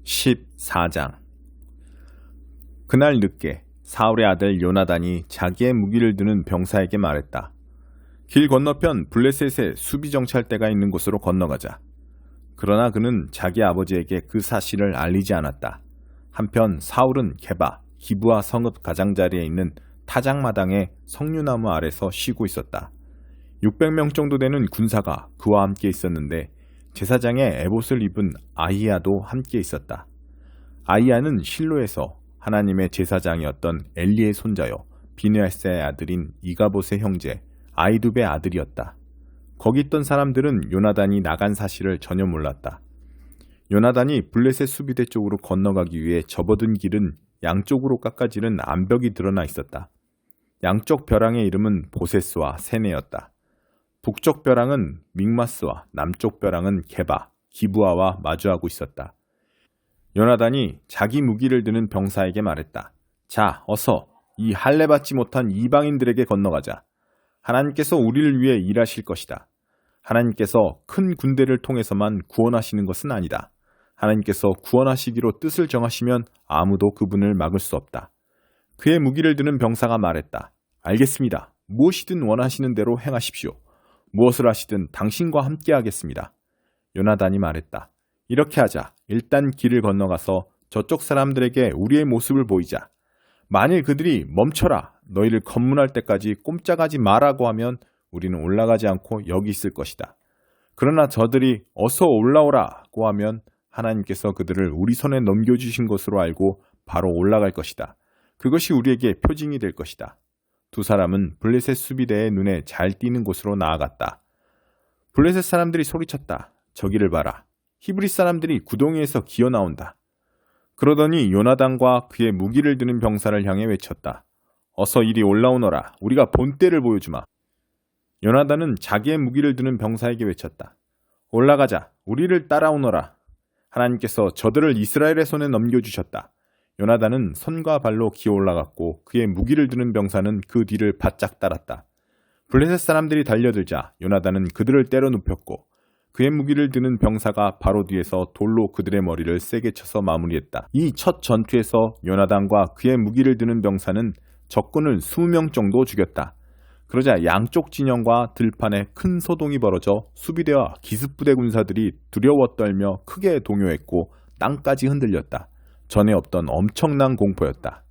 14장. 그날 늦게 사울의 아들 요나단이 자기의 무기를 드는 병사에게 말했다. 길 건너편 블레셋의 수비 정찰대가 있는 곳으로 건너가자. 그러나 그는 자기 아버지에게 그 사실을 알리지 않았다. 한편 사울은 게바, 기브아 성읍 가장자리에 있는 타작마당의 석류나무 아래서 쉬고 있었다. 600명 정도 되는 군사가 그와 함께 있었는데 제사장의 에봇을 입은 아히야도 함께 있었다. 아히야는 실로에서 하나님의 제사장이었던 엘리의 손자요 비느하스의 아들인 이가봇의 형제 아히두베의 아들이었다. 거기 있던 사람들은 요나단이 나간 사실을 전혀 몰랐다. 요나단이 블레셋 수비대 쪽으로 건너가기 위해 접어든 길은 양쪽으로 깎아지른 암벽이 드러나 있었다. 양쪽 벼랑의 이름은 보세스와 세네였다. 북쪽 벼랑은 믹마스와 남쪽 벼랑은 게바, 기브아와 마주하고 있었다. 요나단이 자기 무기를 드는 병사에게 말했다. 자, 어서 이 할례 받지 못한 이방인들에게 건너가자. 하나님께서 우리를 위해 일하실 것이다. 하나님께서 큰 군대를 통해서만 구원하시는 것은 아니다. 하나님께서 구원하시기로 뜻을 정하시면 아무도 그분을 막을 수 없다. 그의 무기를 드는 병사가 말했다. 알겠습니다. 무엇이든 원하시는 대로 행하십시오. 무엇을 하시든 당신과 함께 하겠습니다. 요나단이 말했다. 이렇게 하자. 일단 길을 건너가서 저쪽 사람들에게 우리의 모습을 보이자. 만일 그들이 멈춰라, 너희를 검문할 때까지 꼼짝하지 마라고 하면 우리는 올라가지 않고 여기 있을 것이다. 그러나 저들이 어서 올라오라고 하면 하나님께서 그들을 우리 손에 넘겨주신 것으로 알고 바로 올라갈 것이다. 그것이 우리에게 표징이 될 것이다. 두 사람은 블레셋 수비대의 눈에 잘 띄는 곳으로 나아갔다. 블레셋 사람들이 소리쳤다. 저기를 봐라. 히브리 사람들이 구덩이에서 기어나온다. 그러더니 요나단과 그의 무기를 드는 병사를 향해 외쳤다. 어서 이리 올라오너라. 우리가 본때를 보여주마. 요나단은 자기의 무기를 드는 병사에게 외쳤다. 올라가자. 우리를 따라오너라. 하나님께서 저들을 이스라엘의 손에 넘겨주셨다. 요나단은 손과 발로 기어 올라갔고 그의 무기를 드는 병사는 그 뒤를 바짝 따랐다. 블레셋 사람들이 달려들자 요나단은 그들을 때려 눕혔고 그의 무기를 드는 병사가 바로 뒤에서 돌로 그들의 머리를 세게 쳐서 마무리했다. 이 첫 전투에서 요나단과 그의 무기를 드는 병사는 적군을 20명 정도 죽였다. 그러자 양쪽 진영과 들판에 큰 소동이 벌어져 수비대와 기습부대 군사들이 두려워 떨며 크게 동요했고 땅까지 흔들렸다. 전에 없던 엄청난 공포였다.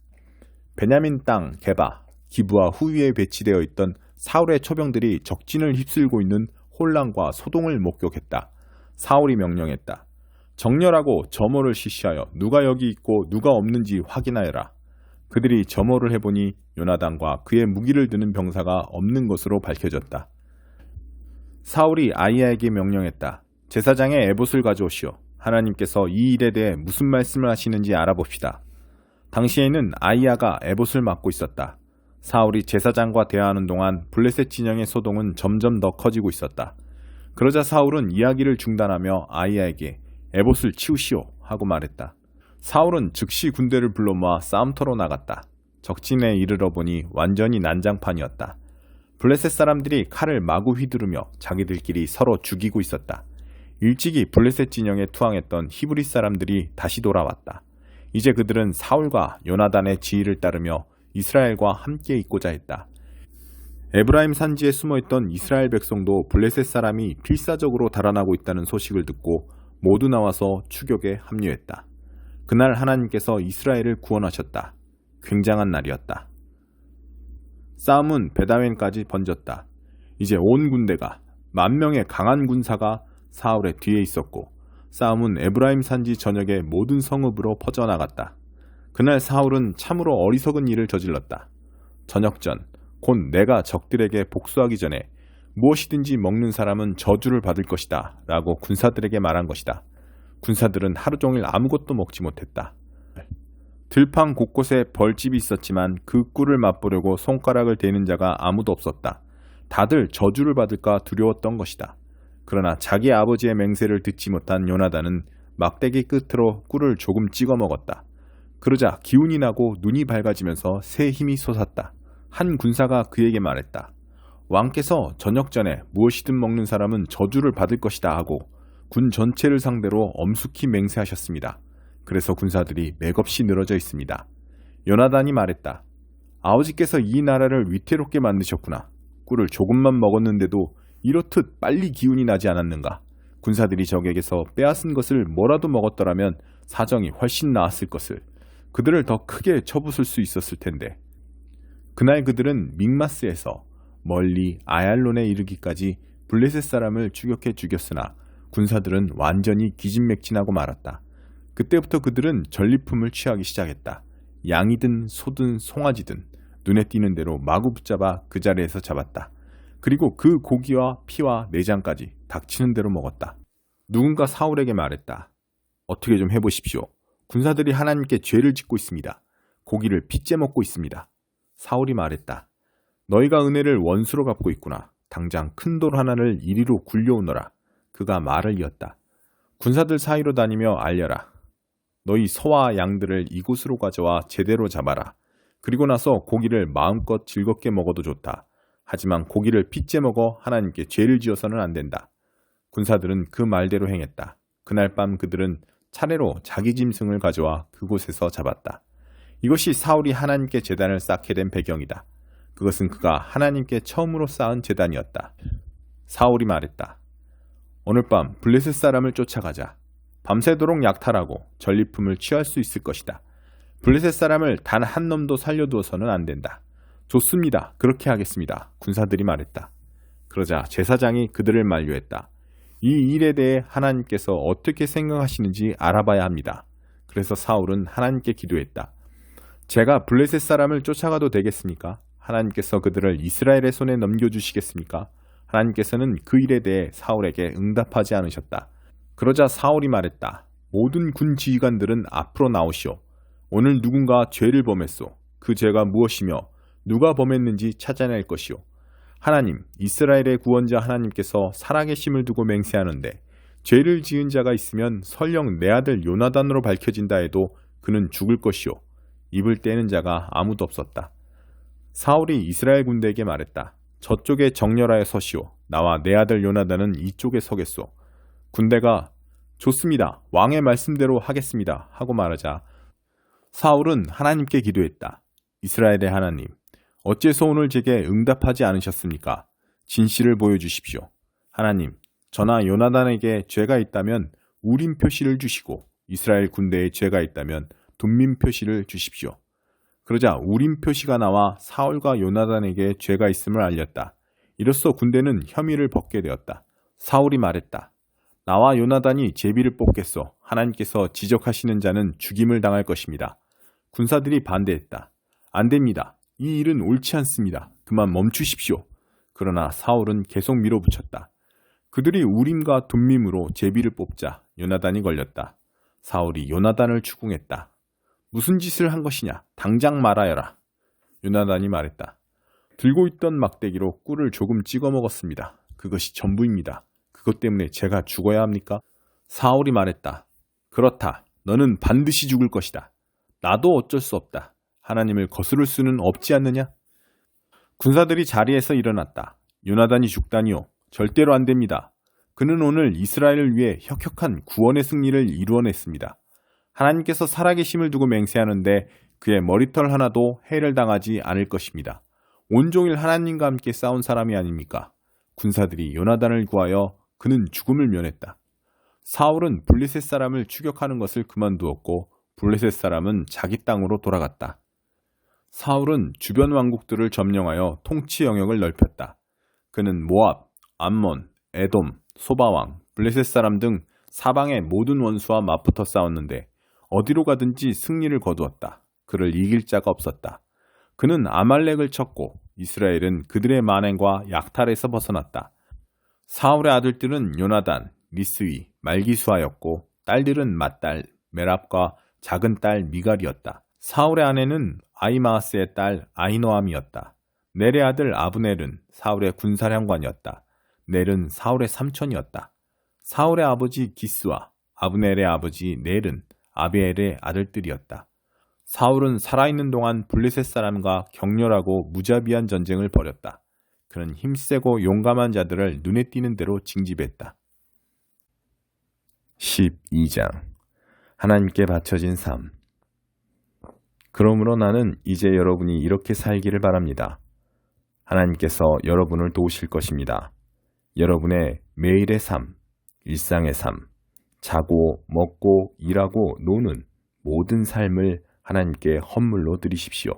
베냐민 땅 게바, 기브아 후위에 배치되어 있던 사울의 초병들이 적진을 휩쓸고 있는 혼란과 소동을 목격했다. 사울이 명령했다. 정렬하고 점호를 실시하여 누가 여기 있고 누가 없는지 확인하여라. 그들이 점호를 해보니 요나단과 그의 무기를 드는 병사가 없는 것으로 밝혀졌다. 사울이 아히야에게 명령했다. 제사장의 에봇을 가져오시오. 하나님께서 이 일에 대해 무슨 말씀을 하시는지 알아봅시다. 당시에는 아히야가 에봇을 맡고 있었다. 사울이 제사장과 대화하는 동안 블레셋 진영의 소동은 점점 더 커지고 있었다. 그러자 사울은 이야기를 중단하며 아히야에게 에봇을 치우시오 하고 말했다. 사울은 즉시 군대를 불러 모아 싸움터로 나갔다. 적진에 이르러 보니 완전히 난장판이었다. 블레셋 사람들이 칼을 마구 휘두르며 자기들끼리 서로 죽이고 있었다. 일찍이 블레셋 진영에 투항했던 히브리 사람들이 다시 돌아왔다. 이제 그들은 사울과 요나단의 지휘를 따르며 이스라엘과 함께 있고자 했다. 에브라임 산지에 숨어있던 이스라엘 백성도 블레셋 사람이 필사적으로 달아나고 있다는 소식을 듣고 모두 나와서 추격에 합류했다. 그날 하나님께서 이스라엘을 구원하셨다. 굉장한 날이었다. 싸움은 베다웬까지 번졌다. 이제 온 군대가 10,000명의 강한 군사가 사울의 뒤에 있었고 싸움은 에브라임 산지 전역의 모든 성읍으로 퍼져나갔다. 그날 사울은 참으로 어리석은 일을 저질렀다. 저녁 전 곧 내가 적들에게 복수하기 전에 무엇이든지 먹는 사람은 저주를 받을 것이다 라고 군사들에게 말한 것이다. 군사들은 하루 종일 아무것도 먹지 못했다. 들판 곳곳에 벌집이 있었지만 그 꿀을 맛보려고 손가락을 대는 자가 아무도 없었다. 다들 저주를 받을까 두려웠던 것이다. 그러나 자기 아버지의 맹세를 듣지 못한 요나단은 막대기 끝으로 꿀을 조금 찍어 먹었다. 그러자 기운이 나고 눈이 밝아지면서 새 힘이 솟았다. 한 군사가 그에게 말했다. 왕께서 저녁 전에 무엇이든 먹는 사람은 저주를 받을 것이다 하고 군 전체를 상대로 엄숙히 맹세하셨습니다. 그래서 군사들이 맥없이 늘어져 있습니다. 요나단이 말했다. 아버지께서 이 나라를 위태롭게 만드셨구나. 꿀을 조금만 먹었는데도 이렇듯 빨리 기운이 나지 않았는가. 군사들이 적에게서 빼앗은 것을 뭐라도 먹었더라면 사정이 훨씬 나았을 것을. 그들을 더 크게 쳐부술 수 있었을 텐데. 그날 그들은 믹마스에서 멀리 아얄론에 이르기까지 블레셋 사람을 추격해 죽였으나 군사들은 완전히 기진맥진하고 말았다. 그때부터 그들은 전리품을 취하기 시작했다. 양이든 소든 송아지든 눈에 띄는 대로 마구 붙잡아 그 자리에서 잡았다. 그리고 그 고기와 피와 내장까지 닥치는 대로 먹었다. 누군가 사울에게 말했다. 어떻게 좀 해보십시오. 군사들이 하나님께 죄를 짓고 있습니다. 고기를 핏째 먹고 있습니다. 사울이 말했다. 너희가 은혜를 원수로 갚고 있구나. 당장 큰 돌 하나를 이리로 굴려오너라. 그가 말을 이었다. 군사들 사이로 다니며 알려라. 너희 소와 양들을 이곳으로 가져와 제대로 잡아라. 그리고 나서 고기를 마음껏 즐겁게 먹어도 좋다. 하지만 고기를 핏째 먹어 하나님께 죄를 지어서는 안 된다. 군사들은 그 말대로 행했다. 그날 밤 그들은 차례로 자기 짐승을 가져와 그곳에서 잡았다. 이것이 사울이 하나님께 제단을 쌓게 된 배경이다. 그것은 그가 하나님께 처음으로 쌓은 제단이었다. 사울이 말했다. 오늘 밤 블레셋 사람을 쫓아가자. 밤새도록 약탈하고 전리품을 취할 수 있을 것이다. 블레셋 사람을 단 한 놈도 살려두어서는 안 된다. 좋습니다. 그렇게 하겠습니다. 군사들이 말했다. 그러자 제사장이 그들을 만류했다. 이 일에 대해 하나님께서 어떻게 생각하시는지 알아봐야 합니다. 그래서 사울은 하나님께 기도했다. 제가 블레셋 사람을 쫓아가도 되겠습니까? 하나님께서 그들을 이스라엘의 손에 넘겨주시겠습니까? 하나님께서는 그 일에 대해 사울에게 응답하지 않으셨다. 그러자 사울이 말했다. 모든 군 지휘관들은 앞으로 나오시오. 오늘 누군가 죄를 범했소. 그 죄가 무엇이며 누가 범했는지 찾아낼 것이오. 하나님, 이스라엘의 구원자 하나님께서 살아계심을 두고 맹세하는데 죄를 지은 자가 있으면 설령 내 아들 요나단으로 밝혀진다 해도 그는 죽을 것이오. 입을 떼는 자가 아무도 없었다. 사울이 이스라엘 군대에게 말했다. 저쪽에 정렬하여 서시오. 나와 내 아들 요나단은 이쪽에 서겠소. 군대가 좋습니다. 왕의 말씀대로 하겠습니다. 하고 말하자 사울은 하나님께 기도했다. 이스라엘의 하나님, 어째서 오늘 제게 응답하지 않으셨습니까? 진실을 보여주십시오. 하나님, 저나 요나단에게 죄가 있다면 우림 표시를 주시고 이스라엘 군대에 죄가 있다면 둠밈 표시를 주십시오. 그러자 우림 표시가 나와 사울과 요나단에게 죄가 있음을 알렸다. 이로써 군대는 혐의를 벗게 되었다. 사울이 말했다. 나와 요나단이 제비를 뽑겠소. 하나님께서 지적하시는 자는 죽임을 당할 것입니다. 군사들이 반대했다. 안 됩니다. 이 일은 옳지 않습니다. 그만 멈추십시오. 그러나 사울은 계속 밀어붙였다. 그들이 우림과 둠밈으로 제비를 뽑자 요나단이 걸렸다. 사울이 요나단을 추궁했다. 무슨 짓을 한 것이냐? 당장 말하여라. 요나단이 말했다. 들고 있던 막대기로 꿀을 조금 찍어 먹었습니다. 그것이 전부입니다. 그것 때문에 제가 죽어야 합니까? 사울이 말했다. 그렇다. 너는 반드시 죽을 것이다. 나도 어쩔 수 없다. 하나님을 거스를 수는 없지 않느냐? 군사들이 자리에서 일어났다. 요나단이 죽다니요. 절대로 안 됩니다. 그는 오늘 이스라엘을 위해 혁혁한 구원의 승리를 이루어냈습니다. 하나님께서 살아계심을 두고 맹세하는데 그의 머리털 하나도 해를 당하지 않을 것입니다. 온종일 하나님과 함께 싸운 사람이 아닙니까? 군사들이 요나단을 구하여 그는 죽음을 면했다. 사울은 블레셋 사람을 추격하는 것을 그만두었고 블레셋 사람은 자기 땅으로 돌아갔다. 사울은 주변 왕국들을 점령하여 통치 영역을 넓혔다. 그는 모압, 암몬, 에돔, 소바왕, 블레셋 사람 등 사방의 모든 원수와 맞붙어 싸웠는데 어디로 가든지 승리를 거두었다. 그를 이길 자가 없었다. 그는 아말렉을 쳤고 이스라엘은 그들의 만행과 약탈에서 벗어났다. 사울의 아들들은 요나단, 리스위, 말기수아였고 딸들은 맏딸 메랍과 작은 딸 미갈이었다. 사울의 아내는 아히마아스의 딸 아히노암이었다. 넬의 아들 아브넬은 사울의 군사령관이었다. 넬은 사울의 삼촌이었다. 사울의 아버지 기스와 아브넬의 아버지 넬은 아비엘의 아들들이었다. 사울은 살아있는 동안 블레셋 사람과 격렬하고 무자비한 전쟁을 벌였다. 그는 힘세고 용감한 자들을 눈에 띄는 대로 징집했다. 12장 하나님께 바쳐진 삶. 그러므로 나는 이제 여러분이 이렇게 살기를 바랍니다. 하나님께서 여러분을 도우실 것입니다. 여러분의 매일의 삶, 일상의 삶, 자고 먹고 일하고 노는 모든 삶을 하나님께 헌물로 드리십시오.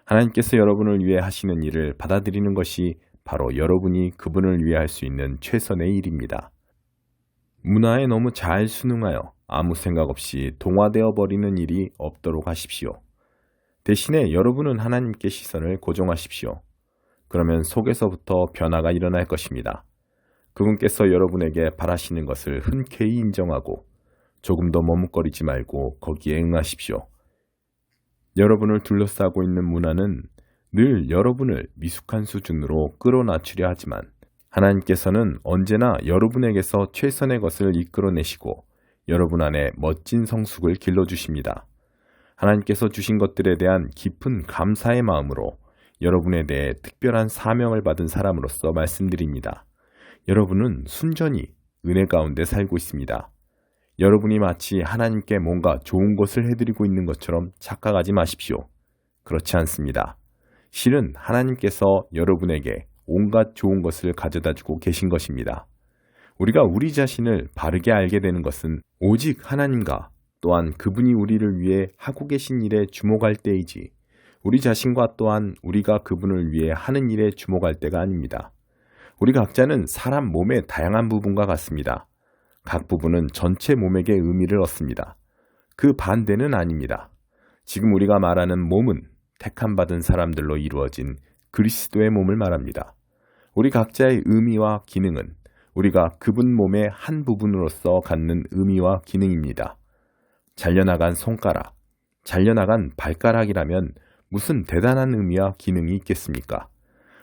하나님께서 여러분을 위해 하시는 일을 받아들이는 것이 바로 여러분이 그분을 위해 할 수 있는 최선의 일입니다. 문화에 너무 잘 순응하여 아무 생각 없이 동화되어 버리는 일이 없도록 하십시오. 대신에 여러분은 하나님께 시선을 고정하십시오. 그러면 속에서부터 변화가 일어날 것입니다. 그분께서 여러분에게 바라시는 것을 흔쾌히 인정하고 조금 더 머뭇거리지 말고 거기에 응하십시오. 여러분을 둘러싸고 있는 문화는 늘 여러분을 미숙한 수준으로 끌어낮추려 하지만 하나님께서는 언제나 여러분에게서 최선의 것을 이끌어내시고 여러분 안에 멋진 성숙을 길러주십니다. 하나님께서 주신 것들에 대한 깊은 감사의 마음으로 여러분에 대해 특별한 사명을 받은 사람으로서 말씀드립니다. 여러분은 순전히 은혜 가운데 살고 있습니다. 여러분이 마치 하나님께 뭔가 좋은 것을 해드리고 있는 것처럼 착각하지 마십시오. 그렇지 않습니다. 실은 하나님께서 여러분에게 온갖 좋은 것을 가져다 주고 계신 것입니다. 우리가 우리 자신을 바르게 알게 되는 것은 오직 하나님과 또한 그분이 우리를 위해 하고 계신 일에 주목할 때이지 우리 자신과 또한 우리가 그분을 위해 하는 일에 주목할 때가 아닙니다. 우리 각자는 사람 몸의 다양한 부분과 같습니다. 각 부분은 전체 몸에게 의미를 얻습니다. 그 반대는 아닙니다. 지금 우리가 말하는 몸은 택함받은 사람들로 이루어진 그리스도의 몸을 말합니다. 우리 각자의 의미와 기능은 우리가 그분 몸의 한 부분으로서 갖는 의미와 기능입니다. 잘려나간 손가락, 잘려나간 발가락이라면 무슨 대단한 의미와 기능이 있겠습니까?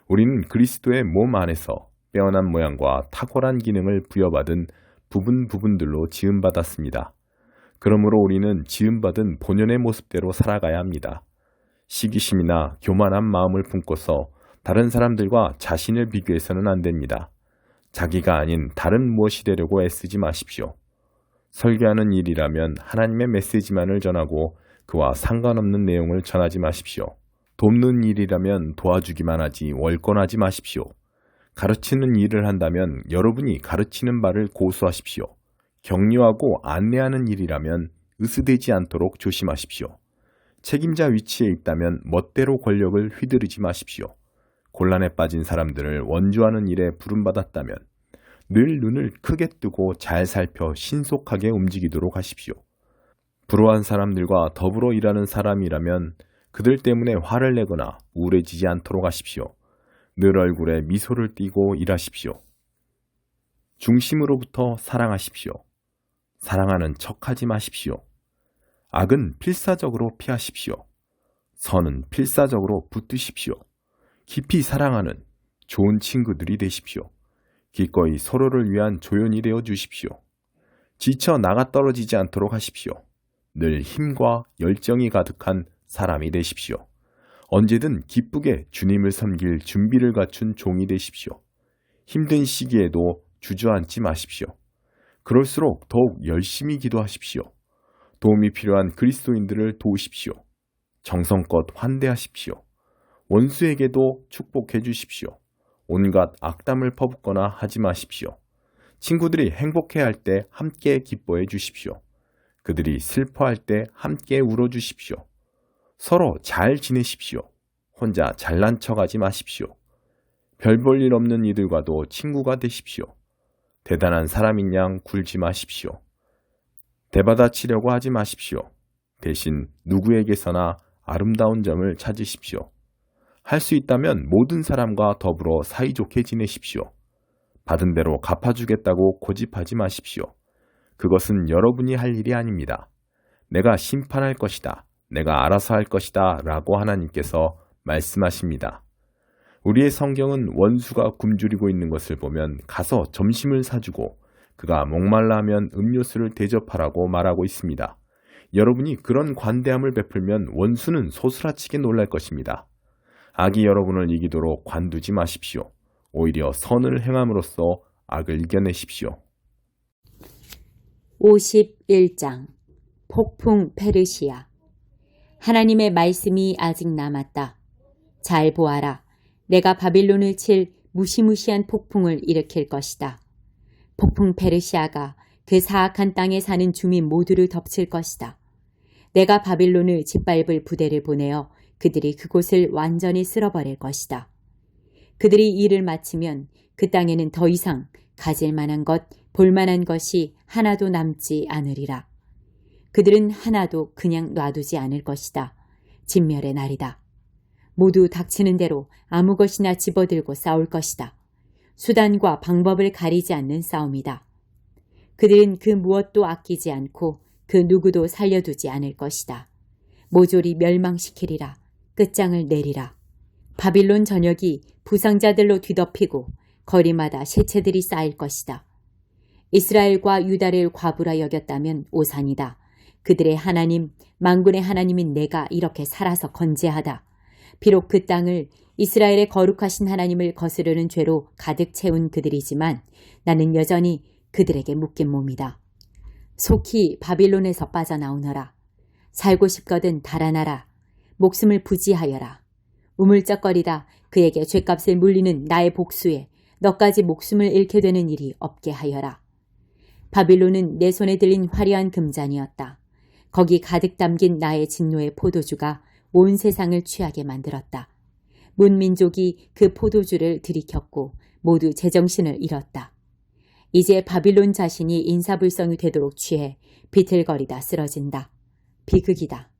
우리는 그리스도의 몸 안에서 빼어난 모양과 탁월한 기능을 부여받은 부분들로 지음받았습니다. 그러므로 우리는 지음받은 본연의 모습대로 살아가야 합니다. 시기심이나 교만한 마음을 품고서 다른 사람들과 자신을 비교해서는 안 됩니다. 자기가 아닌 다른 무엇이 되려고 애쓰지 마십시오. 설교하는 일이라면 하나님의 메시지만을 전하고 그와 상관없는 내용을 전하지 마십시오. 돕는 일이라면 도와주기만 하지 월권하지 마십시오. 가르치는 일을 한다면 여러분이 가르치는 바를 고수하십시오. 격려하고 안내하는 일이라면 으스대지 않도록 조심하십시오. 책임자 위치에 있다면 멋대로 권력을 휘두르지 마십시오. 곤란에 빠진 사람들을 원주하는 일에 부름받았다면 늘 눈을 크게 뜨고 잘 살펴 신속하게 움직이도록 하십시오. 불우한 사람들과 더불어 일하는 사람이라면 그들 때문에 화를 내거나 우울해지지 않도록 하십시오. 늘 얼굴에 미소를 띠고 일하십시오. 중심으로부터 사랑하십시오. 사랑하는 척하지 마십시오. 악은 필사적으로 피하십시오. 선은 필사적으로 붙드십시오. 깊이 사랑하는 좋은 친구들이 되십시오. 기꺼이 서로를 위한 조연이 되어 주십시오. 지쳐 나가 떨어지지 않도록 하십시오. 늘 힘과 열정이 가득한 사람이 되십시오. 언제든 기쁘게 주님을 섬길 준비를 갖춘 종이 되십시오. 힘든 시기에도 주저앉지 마십시오. 그럴수록 더욱 열심히 기도하십시오. 도움이 필요한 그리스도인들을 도우십시오. 정성껏 환대하십시오. 원수에게도 축복해 주십시오. 온갖 악담을 퍼붓거나 하지 마십시오. 친구들이 행복해할 때 함께 기뻐해 주십시오. 그들이 슬퍼할 때 함께 울어주십시오. 서로 잘 지내십시오. 혼자 잘난 척하지 마십시오. 별 볼 일 없는 이들과도 친구가 되십시오. 대단한 사람인 양 굴지 마십시오. 대받아치려고 하지 마십시오. 대신 누구에게서나 아름다운 점을 찾으십시오. 할 수 있다면 모든 사람과 더불어 사이좋게 지내십시오. 받은 대로 갚아주겠다고 고집하지 마십시오. 그것은 여러분이 할 일이 아닙니다. 내가 심판할 것이다. 내가 알아서 할 것이다. 라고 하나님께서 말씀하십니다. 우리의 성경은 원수가 굶주리고 있는 것을 보면 가서 점심을 사주고 그가 목말라 하면 음료수를 대접하라고 말하고 있습니다. 여러분이 그런 관대함을 베풀면 원수는 소스라치게 놀랄 것입니다. 악이 여러분을 이기도록 관두지 마십시오. 오히려 선을 행함으로써 악을 이겨내십시오. 51장 폭풍 페르시아. 하나님의 말씀이 아직 남았다. 잘 보아라. 내가 바빌론을 칠 무시무시한 폭풍을 일으킬 것이다. 폭풍 페르시아가 그 사악한 땅에 사는 주민 모두를 덮칠 것이다. 내가 바빌론을 짓밟을 부대를 보내어 그들이 그곳을 완전히 쓸어버릴 것이다. 그들이 일을 마치면 그 땅에는 더 이상 가질 만한 것, 볼 만한 것이 하나도 남지 않으리라. 그들은 하나도 그냥 놔두지 않을 것이다. 진멸의 날이다. 모두 닥치는 대로 아무 것이나 집어들고 싸울 것이다. 수단과 방법을 가리지 않는 싸움이다. 그들은 그 무엇도 아끼지 않고 그 누구도 살려두지 않을 것이다. 모조리 멸망시키리라. 끝장을 내리라. 바빌론 전역이 부상자들로 뒤덮이고 거리마다 시체들이 쌓일 것이다. 이스라엘과 유다를 과부라 여겼다면 오산이다. 그들의 하나님, 만군의 하나님인 내가 이렇게 살아서 건재하다. 비록 그 땅을 이스라엘의 거룩하신 하나님을 거스르는 죄로 가득 채운 그들이지만 나는 여전히 그들에게 묶인 몸이다. 속히 바빌론에서 빠져나오너라. 살고 싶거든 달아나라. 목숨을 부지하여라. 우물쩍거리다 그에게 죗값을 물리는 나의 복수에 너까지 목숨을 잃게 되는 일이 없게 하여라. 바빌론은 내 손에 들린 화려한 금잔이었다. 거기 가득 담긴 나의 진노의 포도주가 온 세상을 취하게 만들었다. 문민족이 그 포도주를 들이켰고 모두 제정신을 잃었다. 이제 바빌론 자신이 인사불성이 되도록 취해 비틀거리다 쓰러진다. 비극이다.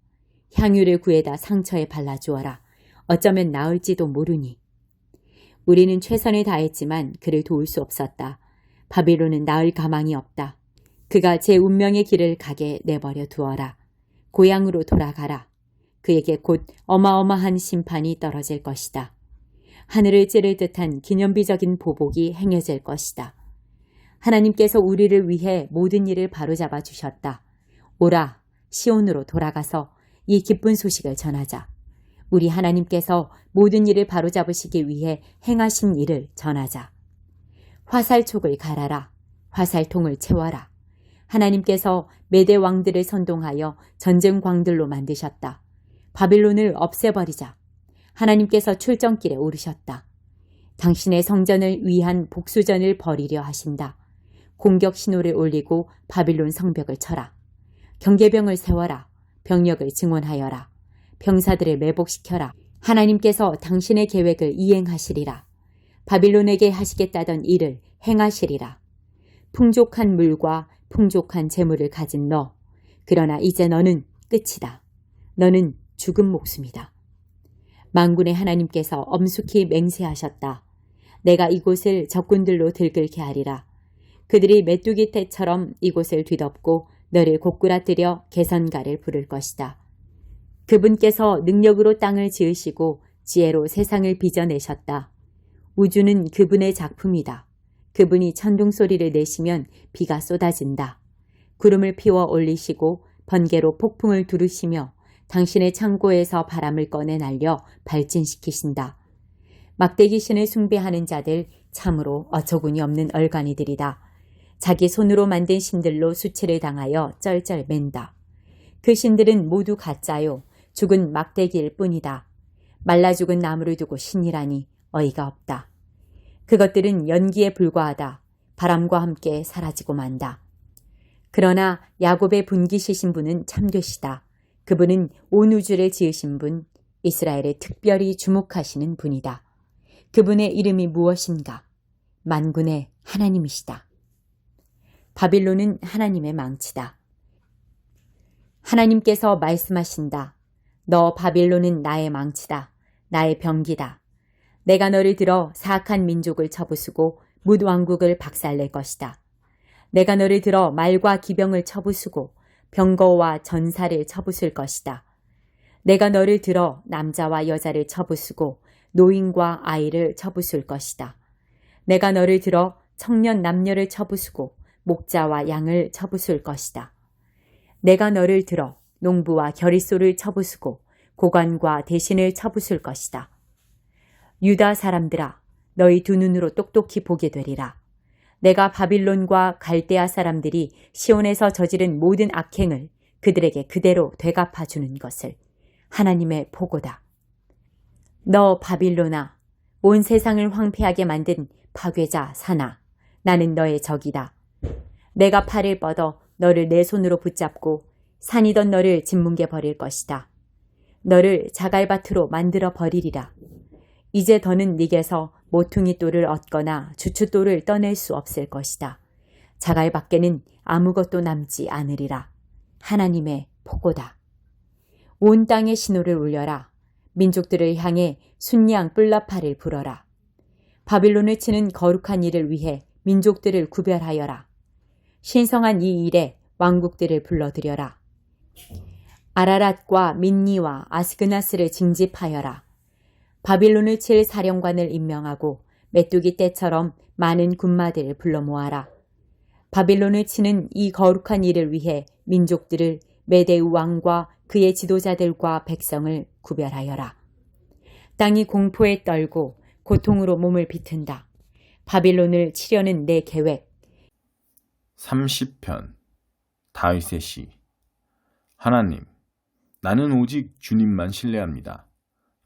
향유를 구해다 상처에 발라주어라. 어쩌면 나을지도 모르니. 우리는 최선을 다했지만 그를 도울 수 없었다. 바빌론은 나을 가망이 없다. 그가 제 운명의 길을 가게 내버려 두어라. 고향으로 돌아가라. 그에게 곧 어마어마한 심판이 떨어질 것이다. 하늘을 찌를 듯한 기념비적인 보복이 행해질 것이다. 하나님께서 우리를 위해 모든 일을 바로잡아 주셨다. 오라, 시온으로 돌아가서 이 기쁜 소식을 전하자. 우리 하나님께서 모든 일을 바로잡으시기 위해 행하신 일을 전하자. 화살촉을 갈아라. 화살통을 채워라. 하나님께서 메대 왕들을 선동하여 전쟁 광들로 만드셨다. 바빌론을 없애버리자. 하나님께서 출정길에 오르셨다. 당신의 성전을 위한 복수전을 벌이려 하신다. 공격 신호를 올리고 바빌론 성벽을 쳐라. 경계병을 세워라. 병력을 증원하여라. 병사들을 매복시켜라. 하나님께서 당신의 계획을 이행하시리라. 바빌론에게 하시겠다던 일을 행하시리라. 풍족한 물과 풍족한 재물을 가진 너. 그러나 이제 너는 끝이다. 너는 죽은 목숨이다. 만군의 하나님께서 엄숙히 맹세하셨다. 내가 이곳을 적군들로 들끓게 하리라. 그들이 메뚜기 떼처럼 이곳을 뒤덮고 너를 고꾸라뜨려 개선가를 부를 것이다. 그분께서 능력으로 땅을 지으시고 지혜로 세상을 빚어내셨다. 우주는 그분의 작품이다. 그분이 천둥소리를 내시면 비가 쏟아진다. 구름을 피워 올리시고 번개로 폭풍을 두르시며 당신의 창고에서 바람을 꺼내 날려 발진시키신다. 막대기 신을 숭배하는 자들 참으로 어처구니 없는 얼간이들이다. 자기 손으로 만든 신들로 수치를 당하여 쩔쩔 맨다. 그 신들은 모두 가짜요. 죽은 막대기일 뿐이다. 말라 죽은 나무를 두고 신이라니 어이가 없다. 그것들은 연기에 불과하다. 바람과 함께 사라지고 만다. 그러나 야곱의 분기시신 분은 참되시다. 그분은 온 우주를 지으신 분, 이스라엘에 특별히 주목하시는 분이다. 그분의 이름이 무엇인가? 만군의 하나님이시다. 바빌론은 하나님의 망치다. 하나님께서 말씀하신다. 너 바빌론은 나의 망치다. 나의 병기다. 내가 너를 들어 사악한 민족을 쳐부수고 뭇 왕국을 박살낼 것이다. 내가 너를 들어 말과 기병을 쳐부수고 병거와 전사를 쳐부술 것이다. 내가 너를 들어 남자와 여자를 쳐부수고 노인과 아이를 쳐부술 것이다. 내가 너를 들어 청년 남녀를 쳐부수고 목자와 양을 쳐부술 것이다. 내가 너를 들어 농부와 겨릿소를 쳐부수고 고관과 대신을 쳐부술 것이다. 유다 사람들아, 너희 두 눈으로 똑똑히 보게 되리라. 내가 바빌론과 갈대아 사람들이 시온에서 저지른 모든 악행을 그들에게 그대로 되갚아 주는 것을 하나님의 보고다. 너 바빌로나, 온 세상을 황폐하게 만든 파괴자 사나, 나는 너의 적이다. 내가 팔을 뻗어 너를 내 손으로 붙잡고 산이던 너를 짓뭉개 버릴 것이다. 너를 자갈밭으로 만들어 버리리라. 이제 더는 네게서 모퉁이 돌을 얻거나 주춧돌을 떠낼 수 없을 것이다. 자갈 밖에는 아무것도 남지 않으리라. 하나님의 보고다. 온 땅의 신호를 울려라. 민족들을 향해 순양 뿔나파를 불어라. 바빌론을 치는 거룩한 일을 위해 민족들을 구별하여라. 신성한 이 일에 왕국들을 불러들여라. 아라랏과 민니와 아스그나스를 징집하여라. 바빌론을 칠 사령관을 임명하고 메뚜기 떼처럼 많은 군마들을 불러 모아라. 바빌론을 치는 이 거룩한 일을 위해 민족들을 메데우 왕과 그의 지도자들과 백성을 구별하여라. 땅이 공포에 떨고 고통으로 몸을 비튼다. 바빌론을 치려는 내 계획. 30편 다윗의 시. 하나님, 나는 오직 주님만 신뢰합니다.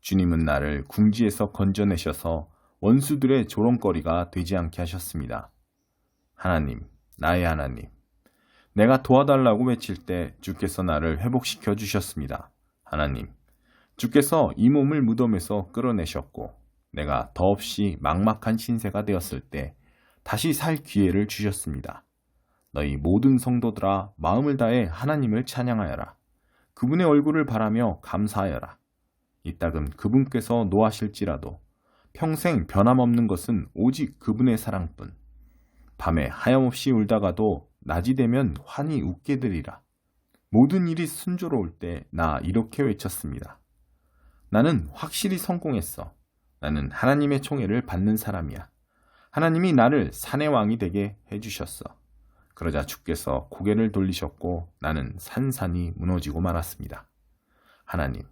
주님은 나를 궁지에서 건져내셔서 원수들의 조롱거리가 되지 않게 하셨습니다. 하나님, 나의 하나님, 내가 도와달라고 외칠 때 주께서 나를 회복시켜 주셨습니다. 하나님, 주께서 이 몸을 무덤에서 끌어내셨고 내가 더없이 막막한 신세가 되었을 때 다시 살 기회를 주셨습니다. 너희 모든 성도들아, 마음을 다해 하나님을 찬양하여라. 그분의 얼굴을 바라며 감사하여라. 이따금 그분께서 노하실지라도 평생 변함없는 것은 오직 그분의 사랑뿐. 밤에 하염없이 울다가도 낮이 되면 환히 웃게 되리라. 모든 일이 순조로울 때 나 이렇게 외쳤습니다. 나는 확실히 성공했어. 나는 하나님의 총애를 받는 사람이야. 하나님이 나를 산의 왕이 되게 해주셨어. 그러자 주께서 고개를 돌리셨고 나는 산산이 무너지고 말았습니다. 하나님,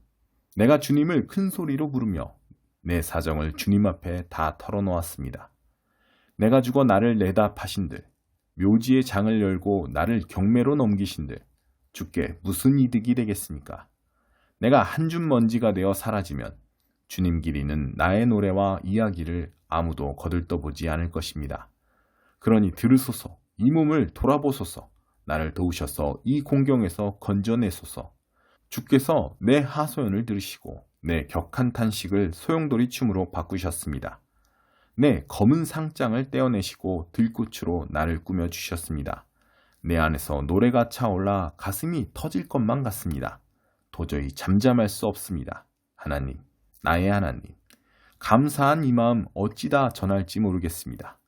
내가 주님을 큰 소리로 부르며 내 사정을 주님 앞에 다 털어놓았습니다. 내가 죽어 나를 내다 파신들, 묘지의 장을 열고 나를 경매로 넘기신들, 주께 무슨 이득이 되겠습니까? 내가 한 줌 먼지가 되어 사라지면 주님 길이는 나의 노래와 이야기를 아무도 거들떠보지 않을 것입니다. 그러니 들으소서, 이 몸을 돌아보소서, 나를 도우셔서 이 공경에서 건져내소서. 주께서 내 하소연을 들으시고 내 격한 탄식을 소용돌이 춤으로 바꾸셨습니다. 내 검은 상장을 떼어내시고 들꽃으로 나를 꾸며주셨습니다. 내 안에서 노래가 차올라 가슴이 터질 것만 같습니다. 도저히 잠잠할 수 없습니다. 하나님, 나의 하나님, 감사한 이 마음 어찌다 전할지 모르겠습니다.